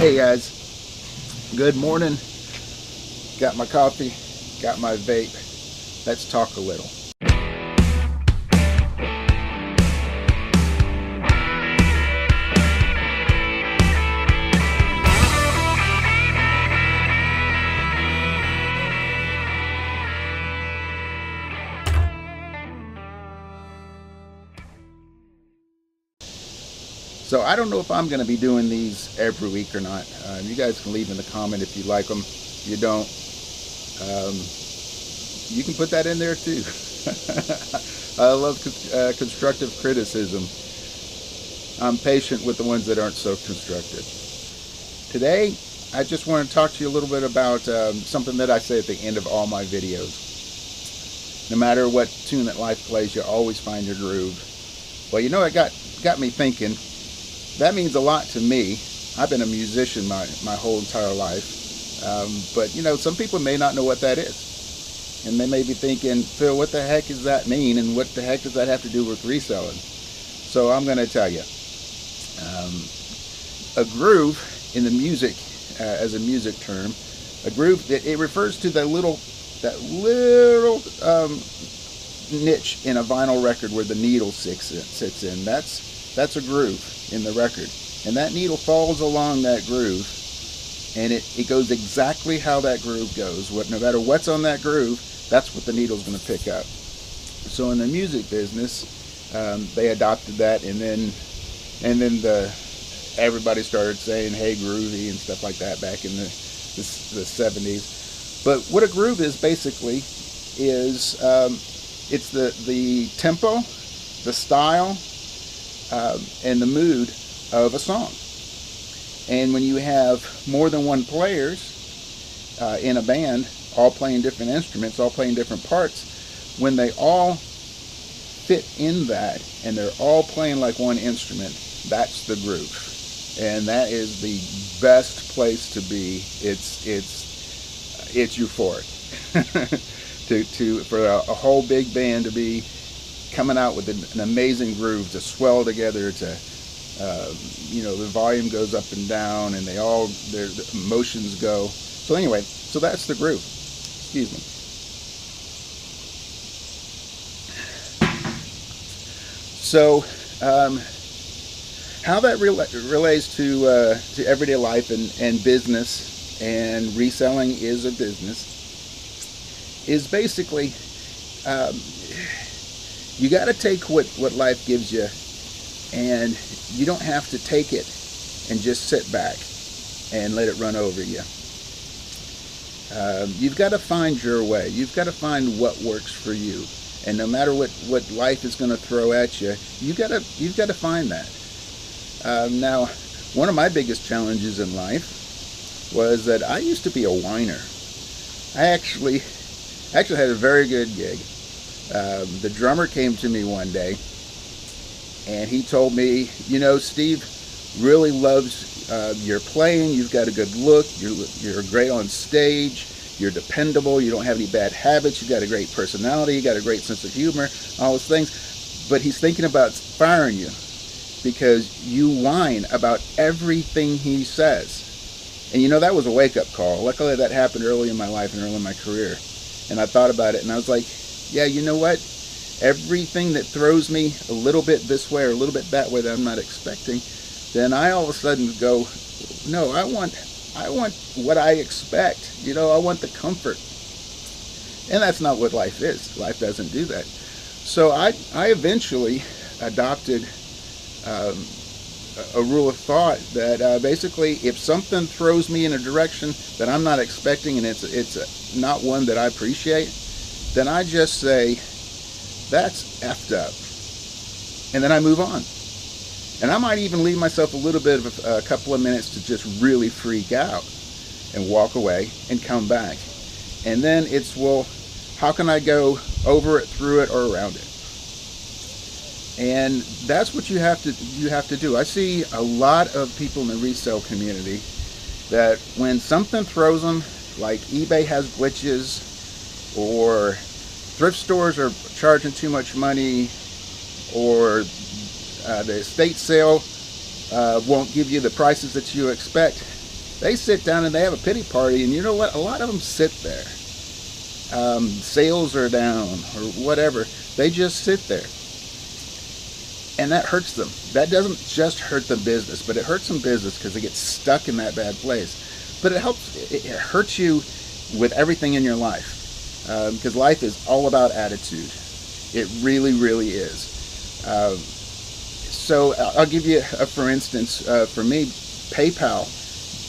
Hey guys, good morning. Got my coffee, got my vape. Let's talk a little. So I don't know if I'm going to be doing these every week or not. You guys can leave in the comment if you like them. If you don't, you can put that in there too. I love constructive criticism. I'm patient with the ones that aren't so constructive. Today, I just want to talk to you a little bit about something that I say at the end of all my videos. No matter what tune that life plays, you always find your groove. Well, you know, it got me thinking. That means a lot to me. I've been a musician my whole entire life. But, you know, some people may not know what that is. And they may be thinking, Phil, what the heck does that mean? And what the heck does that have to do with reselling? So I'm going to tell you. A groove in the music, as a music term, a groove, it refers to that little niche in a vinyl record where the needle sits in. That's a groove in the record, and that needle falls along that groove, and it goes exactly how that groove goes. No matter what's on that groove, that's what the needle's going to pick up. So in the music business, they adopted that, and then everybody started saying, "Hey, groovy," and stuff like that back in the 70s. But what a groove is basically is it's the tempo, the style, and the mood of a song. And when you have more than one players in a band, all playing different instruments, all playing different parts, when they all fit in that and they're all playing like one instrument, that's the groove. And that is the best place to be. It's euphoric for a whole big band to be coming out with an amazing groove, to swell together, to you know, the volume goes up and down, and their emotions go. So anyway, so that's the groove. Excuse me. So how that relates to everyday life and business, and reselling is a business, is basically you got to take what life gives you, and you don't have to take it and just sit back and let it run over you. You've got to find your way. You've got to find what works for you, and no matter what life is going to throw at you, you've got to find that. Now, one of my biggest challenges in life was that I used to be a whiner. I actually had a very good gig. The drummer came to me one day, and he told me, you know, Steve really loves your playing. You've got a good look. You're great on stage. You're dependable. You don't have any bad habits. You've got a great personality. You got a great sense of humor. All those things. But he's thinking about firing you because you whine about everything he says. And you know, that was a wake-up call. Luckily, that happened early in my life and early in my career. And I thought about it, and I was like, yeah, you know what? Everything that throws me a little bit this way or a little bit that way that I'm not expecting, then I all of a sudden go, no, I want what I expect. You know, I want the comfort. And that's not what life is. Life doesn't do that. So I eventually adopted a rule of thought that basically, if something throws me in a direction that I'm not expecting, and it's not one that I appreciate, then I just say, that's effed up. And then I move on. And I might even leave myself a little bit of a couple of minutes to just really freak out and walk away and come back. And then it's, well, how can I go over it, through it, or around it? And that's what you have to do. I see a lot of people in the resale community that when something throws them, like eBay has glitches, or thrift stores are charging too much money, or the estate sale won't give you the prices that you expect, They sit down and they have a pity party, and you know what? A lot of them sit there. Sales are down or whatever. They just sit there. And that hurts them. That doesn't just hurt the business, but it hurts them business because they get stuck in that bad place. But it hurts you with everything in your life, because life is all about attitude. It really, really is. So I'll give you for instance, for me, PayPal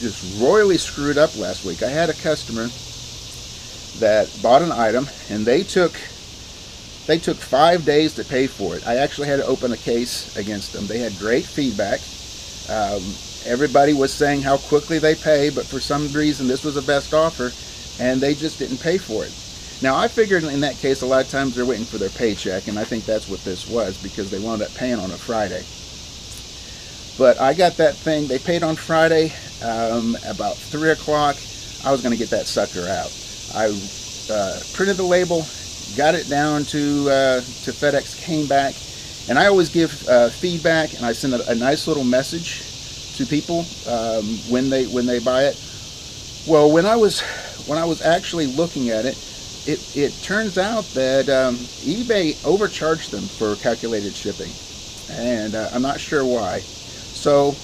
just royally screwed up last week. I had a customer that bought an item, and they took 5 days to pay for it. I actually had to open a case against them. They had great feedback. Everybody was saying how quickly they pay, but for some reason this was the best offer, and they just didn't pay for it. Now, I figured in that case a lot of times they're waiting for their paycheck, and I think that's what this was, because they wound up paying on a Friday. But I got that thing. They paid on Friday about 3 o'clock. I was going to get that sucker out. I printed the label, got it down to FedEx, came back, and I always give feedback, and I send a nice little message to people when they buy it. Well, when I was actually looking at it, it turns out that eBay overcharged them for calculated shipping, and I'm not sure why. So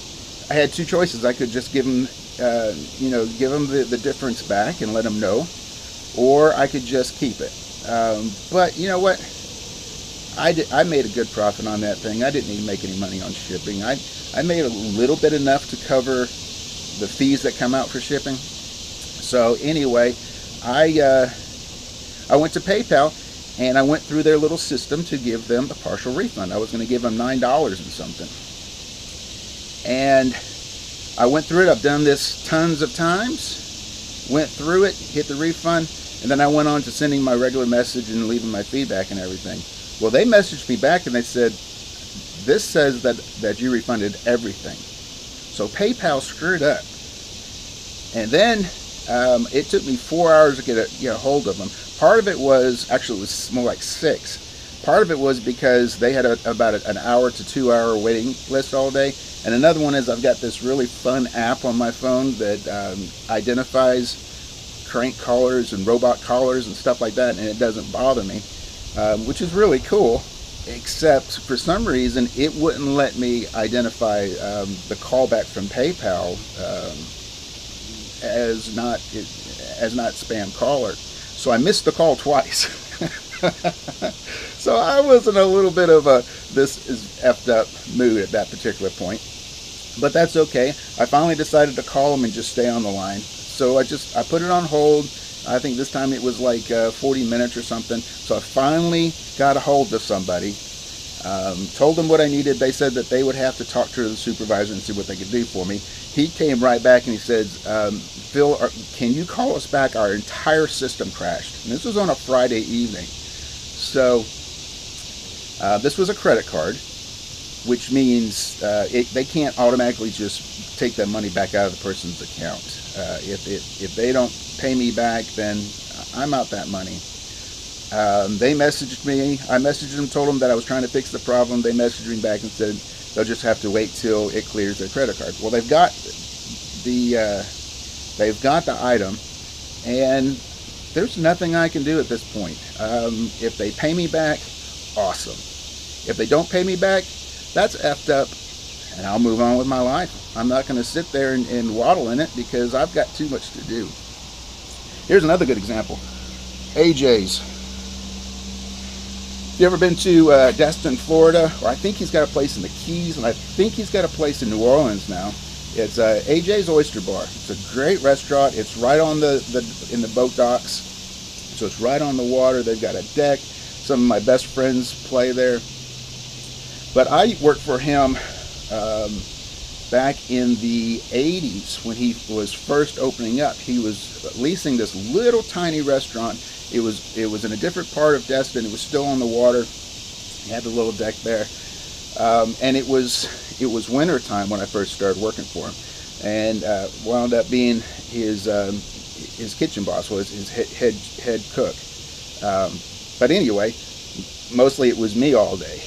I had two choices. I could just give them, give them the difference back and let them know, or I could just keep it. But you know what? I made a good profit on that thing. I didn't even make any money on shipping. I made a little bit enough to cover the fees that come out for shipping. So anyway, I went to PayPal, and I went through their little system to give them a partial refund. I was going to give them $9 and something. And I went through it. I've done this tons of times. Went through it, hit the refund, and then I went on to sending my regular message and leaving my feedback and everything. Well, they messaged me back and they said, this says that you refunded everything. So PayPal screwed up. And then it took me 4 hours to get a hold of them. Part of it was, actually it was more like 6. Part of it was because they had about an hour to 2 hour waiting list all day. And another one is I've got this really fun app on my phone that identifies crank collars and robot collars and stuff like that, and it doesn't bother me, which is really cool, except for some reason it wouldn't let me identify the callback from PayPal as not spam caller. So I missed the call twice. So I was in a little bit of a this is effed up mood at that particular point, but that's okay. I finally decided to call them and just stay on the line. So I put it on hold. I think this time it was like 40 minutes or something. So I finally got a hold of somebody, told them what I needed. They said that they would have to talk to the supervisor and see what they could do for me. He came right back and he said, Phil, can you call us back? Our entire system crashed. And this was on a Friday evening. So this was a credit card, which means they can't automatically just take that money back out of the person's account. If they don't pay me back, then I'm out that money. They messaged me. I messaged them, told them that I was trying to fix the problem. They messaged me back and said they'll just have to wait till it clears their credit card. Well, they've got the item, and there's nothing I can do at this point. If they pay me back, awesome. If they don't pay me back, that's effed up, and I'll move on with my life. I'm not going to sit there and waddle in it because I've got too much to do. Here's another good example. AJ's. You ever been to Destin, Florida? Or I think he's got a place in the Keys, and I think he's got a place in New Orleans now. It's AJ's Oyster Bar. It's a great restaurant. It's right on in the boat docks, so it's right on the water. They've got a deck. Some of my best friends play there. But I worked for him back in the 80s when he was first opening up. He was leasing this little tiny restaurant. It was in a different part of Destin. It was still on the water. He had the little deck there, and it was winter time when I first started working for him, and wound up being his kitchen boss, was his head cook. But anyway, mostly it was me all day.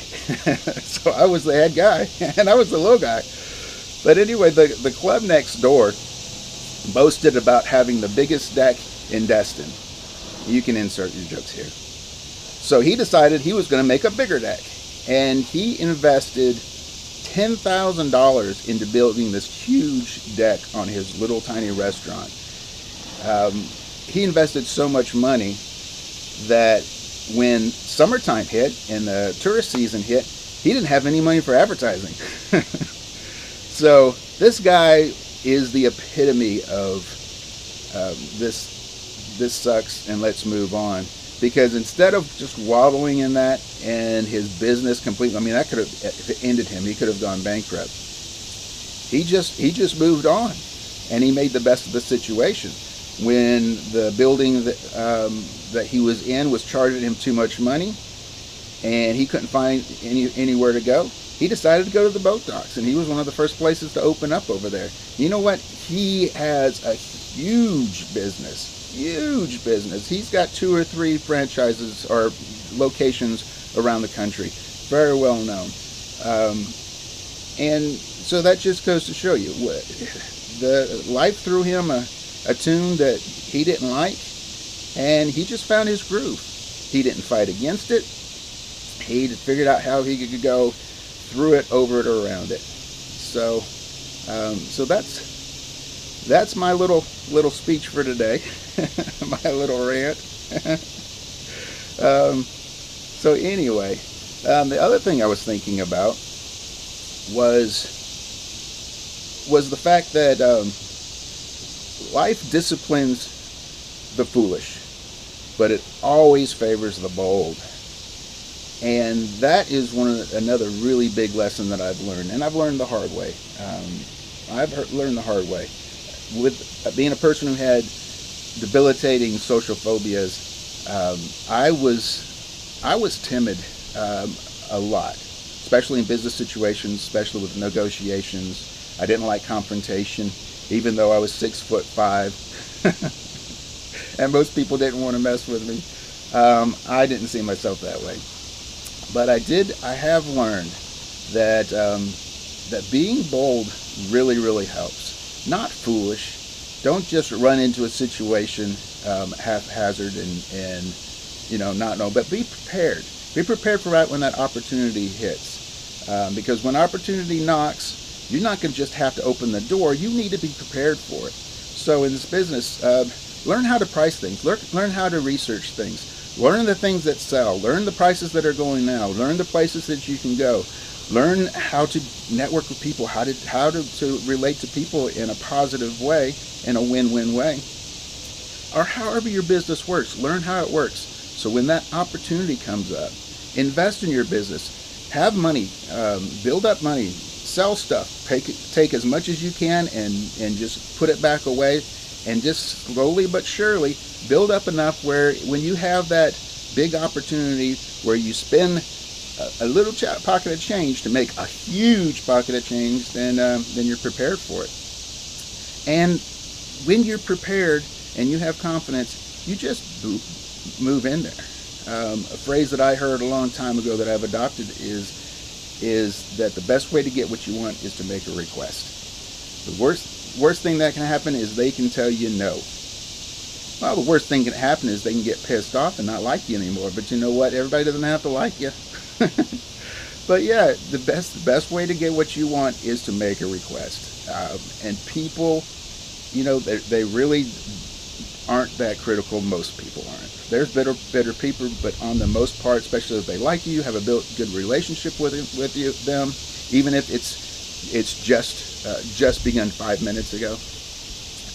So I was the head guy and I was the little guy. But anyway, the club next door boasted about having the biggest deck in Destin. You can insert your jokes here. So he decided he was going to make a bigger deck, and he invested $10,000 into building this huge deck on his little tiny restaurant. He invested so much money that when summertime hit and the tourist season hit, he didn't have any money for advertising. So this guy is the epitome of this sucks and let's move on. Because instead of just wallowing in that and his business completely, I mean, that could have, if it ended him, he could have gone bankrupt. He just moved on, and he made the best of the situation. When the building that he was in was charging him too much money, and he couldn't find anywhere to go, he decided to go to the boat docks, and he was one of the first places to open up over there. You know what? He has a huge business. Huge business. He's got 2 or 3 franchises or locations around the country. Very well known. And so that just goes to show you, the life threw him a tune that he didn't like, and he just found his groove. He didn't fight against it. He figured out how he could go through it, over it, or around it. So that's my little speech for today. My little rant. So anyway, the other thing I was thinking about was the fact that life disciplines the foolish, but it always favors the bold. And that is another really big lesson that I've learned, and I've learned the hard way. Learned the hard way. With being a person who had debilitating social phobias, I was timid a lot, especially in business situations, especially with negotiations. I didn't like confrontation, even though I was 6'5", and most people didn't want to mess with me. I didn't see myself that way, but I have learned that that being bold really helps. Not foolish. Don't just run into a situation haphazard and not know, but be prepared. Be prepared for right when that opportunity hits. Because when opportunity knocks, you're not going to just have to open the door. You need to be prepared for it. So in this business, learn how to price things. Learn how to research things. Learn the things that sell. Learn the prices that are going now. Learn the places that you can go. Learn how to network with people, how to relate to people in a positive way, in a win-win way. Or however your business works, learn how it works. So when that opportunity comes up, invest in your business. Have money, build up money, sell stuff, take as much as you can and just put it back away, and just slowly but surely build up enough where when you have that big opportunity where you spend a little pocket of change to make a huge pocket of change, then you're prepared for it. And when you're prepared and you have confidence, you just move in there. A phrase that I heard a long time ago that I've adopted is that the best way to get what you want is to make a request. The worst thing that can happen is they can tell you no. Well, the worst thing that can happen is they can get pissed off and not like you anymore. But you know what? Everybody doesn't have to like you. But yeah, the best way to get what you want is to make a request. And people, they really aren't that critical. Most people aren't. There's better people, but on the most part, especially if they like you, have a good relationship with them, even if it's just begun 5 minutes ago,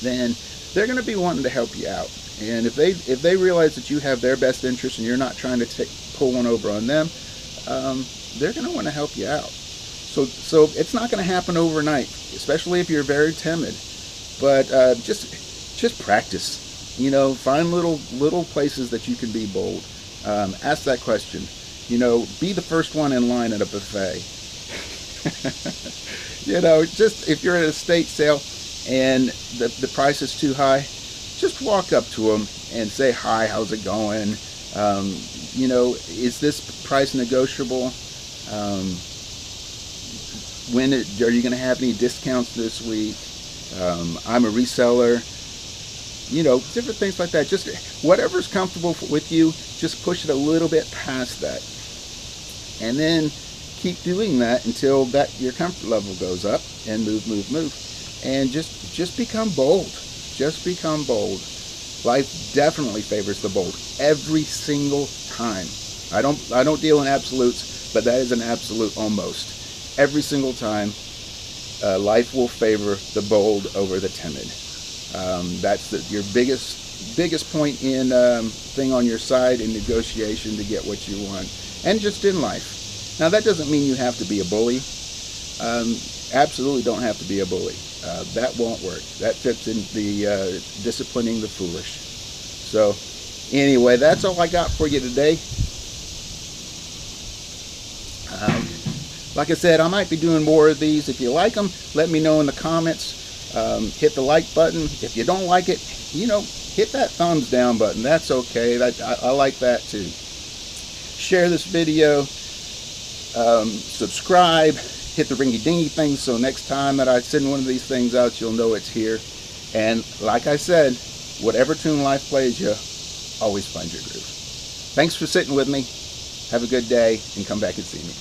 then they're going to be wanting to help you out. And if they realize that you have their best interest and you're not trying to pull one over on them, they're going to want to help you out. So it's not going to happen overnight, especially if you're very timid. But just practice. Find little places that you can be bold. Ask that question. Be the first one in line at a buffet. Just if you're at a estate sale and the price is too high, just walk up to them and say, "Hi, how's it going? Is this price negotiable? Are you going to have any discounts this week?" I'm a reseller. You know, different things like that. Just whatever's comfortable with you, just push it a little bit past that. And then keep doing that until your comfort level goes up, and move. And just become bold. Just become bold. Life definitely favors the bold every single time. I don't deal in absolutes, but that is an absolute almost. Every single time, life will favor the bold over the timid. That's your biggest point in thing on your side in negotiation to get what you want, and just in life. Now that doesn't mean you have to be a bully. Absolutely don't have to be a bully. That won't work. That fits in the disciplining the foolish. So anyway, that's all I got for you today. Like I said, I might be doing more of these. If you like them, let me know in the comments. Hit the like button. If you don't like it, you know, hit that thumbs down button. That's okay. I like that too. Share this video. Subscribe. Hit the ringy-dingy thing so next time that I send one of these things out, you'll know it's here. And like I said, whatever tune life plays you, always find your groove. Thanks for sitting with me. Have a good day, and come back and see me.